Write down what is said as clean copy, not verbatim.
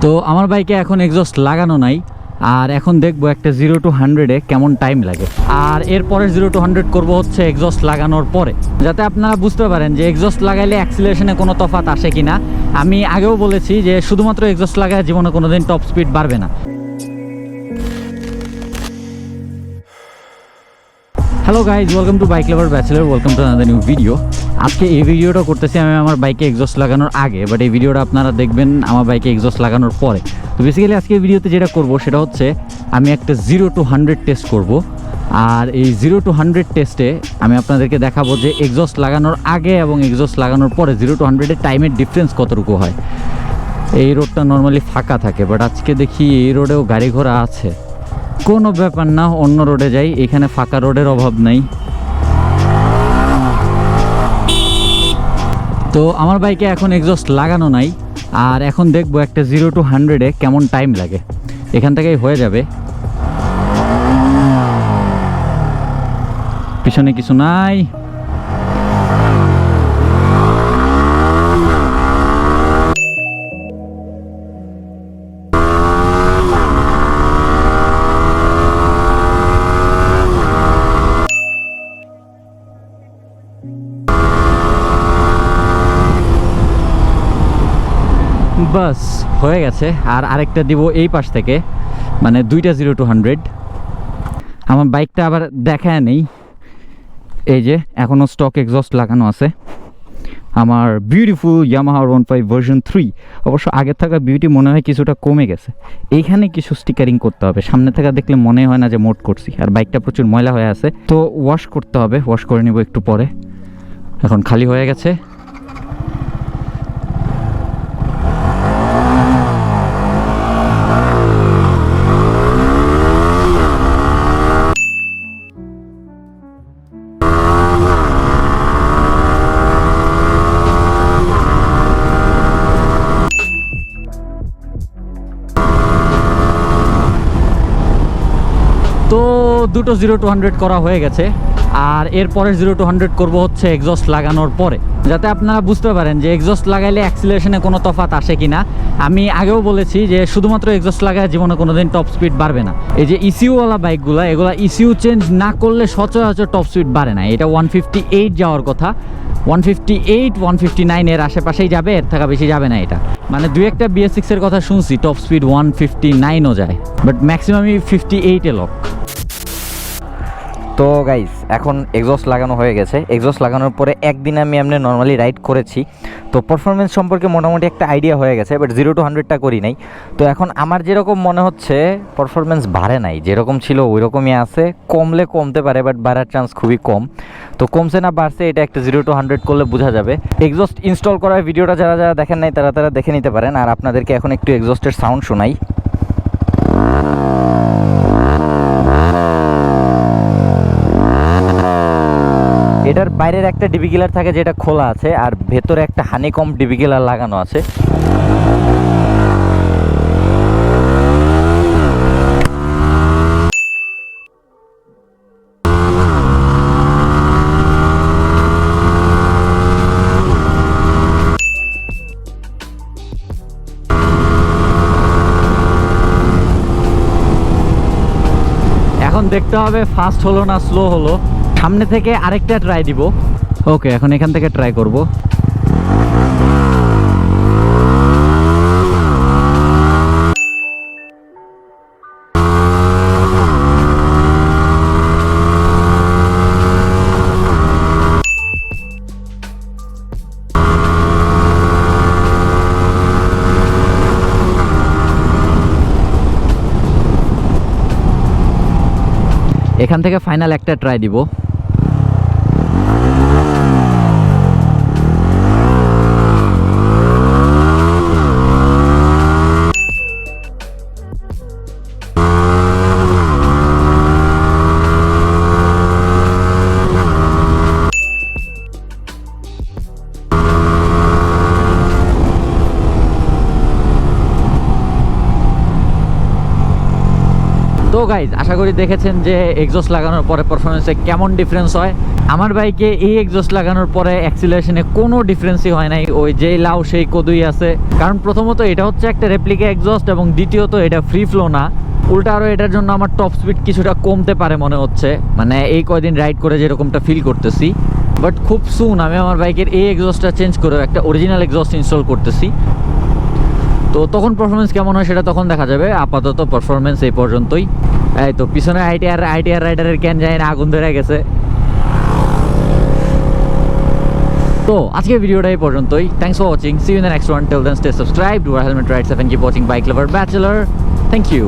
তো আমার বাইকে এখন এক্সস্ট লাগানো নাই, আর এখন দেখবো একটা 0 to 100-এ কেমন টাইম লাগে। আর এরপরে 0 to 100 করবো হচ্ছে এক্সস্ট লাগানোর পরে, যাতে আপনারা বুঝতে পারেন যে এক্সস্ট লাগাইলে অ্যাক্সিলারেশনে কোনো তফাৎ আসে কিনা। আমি আগেও বলেছি যে শুধুমাত্র এক্সস্ট লাগায় জীবনে কোনোদিন টপ স্পিড বাড়বে না। Hello guys, welcome to bike lover bachelor, welcome to another new video. আজকে এই ভিডিওটা করতেছি আমি আমার বাইকে এক্সস্ট লাগানোর আগে, বাট এই ভিডিওটা আপনারা দেখবেন আমার বাইকে এক্সস্ট লাগানোর পরে। তো বেসিক্যালি আজকে এই ভিডিওতে যেটা করব সেটা হচ্ছে আমি একটা 0 to 100 টেস্ট করব। আর এই 0 to 100 টেস্টে আমি আপনাদেরকে দেখাবো যে এক্সস্ট লাগানোর আগে এবং এক্সস্ট লাগানোর পরে 0 to 100-এ টাইমের ডিফারেন্স কতটুকু হয়। এই রোডটা নর্মালি ফাঁকা থাকে, বাট আজকে দেখি এই রোডেও গাড়ি ঘোড়া আছে। কোনো ব্যাপার না, অন্য রোডে যাই, এখানে ফাঁকা রোডের অভাব নেই। তো আমার বাইকে এখন এক্সস্ট লাগানো নাই, আর এখন দেখবো একটা 0 to 100-এ কেমন টাইম লাগে। এখান থেকেই হয়ে যাবে, পিছনে কিছু নাই। বাস হয়ে গেছে। আর আরেকটা দিব এই পাশ থেকে, মানে দুইটা 0 to 100। আমার বাইকটা আবার দেখায় নেই, এই যে এখনও স্টক এক্সস্ট লাগানো আছে আমার বিউটিফুল ইয়ামাহা R15 ভার্সন 3। অবশ্য আগের থাকা বিউটি মনে হয় কিছুটা কমে গেছে। এইখানে কিছু স্টিকারিং করতে হবে, সামনে থেকে দেখলে মনে হয় না যে মোড করছি। আর বাইকটা প্রচুর ময়লা হয়ে আছে, তো ওয়াশ করতে হবে, ওয়াশ করে নিব একটু পরে। এখন খালি হয়ে গেছে। তো দুটো 0 to 100 করা হয়ে গেছে, আর এরপরে 0 to 100 করব হচ্ছে এক্সস্ট লাগানোর পরে, যাতে আপনারা বুঝতে পারেন যে এক্সস্ট লাগাইলে অ্যাক্সিলারেশনে কোনো তফাৎ আসে কিনা। আমি আগেও বলেছি যে শুধুমাত্র এক্সস্ট লাগায় জীবনে কোনোদিন টপ স্পিড বাড়বে না। এই যে ইসিউওয়ালা বাইকগুলো, এগুলো ইসিউ চেঞ্জ না করলে সচরাচর টপ স্পিড বাড়ে না। এটা 158 যাওয়ার কথা, 158 159 এর আশেপাশেই যাবে, এর থেকে বেশি যাবে না। এটা মানে দুই একটা BS6 এর কথা শুনছি টপ স্পিড 159ও যায়, বাট ম্যাক্সিমামই 58-এ লক। তো গাইস, এখন এক্সস্ট লাগানো হয়ে গেছে। এক্সস্ট লাগানোর পরে একদিন আমি এমনি নর্মালি রাইড করেছি, তো পারফরমেন্স সম্পর্কে মোটামুটি একটা আইডিয়া হয়ে গেছে, বাট 0 to 100টা করি নাই। তো এখন আমার যেরকম মনে হচ্ছে পারফরমেন্স বাড়ে নাই, যেরকম ছিল ওই রকমই আছে। কমলে কমতে পারে, বাট বাড়ার চান্স খুবই কম। তো কমছে না বাড়ছে এটা একটা 0 to 100 করলে বোঝা যাবে। এক্সস্ট ইনস্টল করার ভিডিওটা যারা যারা দেখেন নাই তারা দেখে নিতে পারেন। আর আপনাদেরকে এখন একটু এক্সস্টের সাউন্ড শোনাই। এটার বাইরের একটা ডিবি কিলার থাকে যেটা খোলা আছে, আর ভেতরে একটা হানিকম ডিবি কিলার লাগানো আছে। এখন দেখতে হবে ফাস্ট হলো না স্লো হলো। সামনে থেকে আরেকটা ট্রাই দিব। ওকে, এখন এখান থেকে ট্রাই করব। এখান থেকে ফাইনাল একটা ট্রাই দিব। তো সো গাইজ আশা করি দেখেছেন যে এক্সস্ট লাগানোর পরে পারফরমেন্সে কেমন ডিফারেন্স হয়। আমার বাইকে এই এক্সস্ট লাগানোর পরে অ্যাক্সিলারেশনে কোনো ডিফারেন্সই হয় নাই, ওই যেই লাউ সেই কদুই আছে। কারণ প্রথমত এটা হচ্ছে একটা রেপ্লিকা এক্সস্ট, এবং দ্বিতীয়ত এটা ফ্রি ফ্লো না, উল্টা আরও এটার জন্য আমার টপ স্পিড কিছুটা কমতে পারে মনে হচ্ছে, মানে এই কয়দিন রাইড করে যেরকমটা ফিল করতেছি। বাট খুব সুন আমি আমার বাইকের এই এক্সস্টটা চেঞ্জ করে একটা অরিজিনাল এক্সস্ট ইনস্টল করতেছি। তো তখন পারফরমেন্স কেমন হয় সেটা তখন দেখা যাবে। আপাতত পারফরমেন্স এই পর্যন্তই। এই তো পিছনে আইটিআর রাইডারের ক্যান যায় না, আগুন ধরে গেছে। তো আজকের ভিডিওটা এই পর্যন্তই। Thanks for watching, see you in the next one. Till then stay subscribed, do helmet rides, and keep watching bike lover bachelor. Thank you.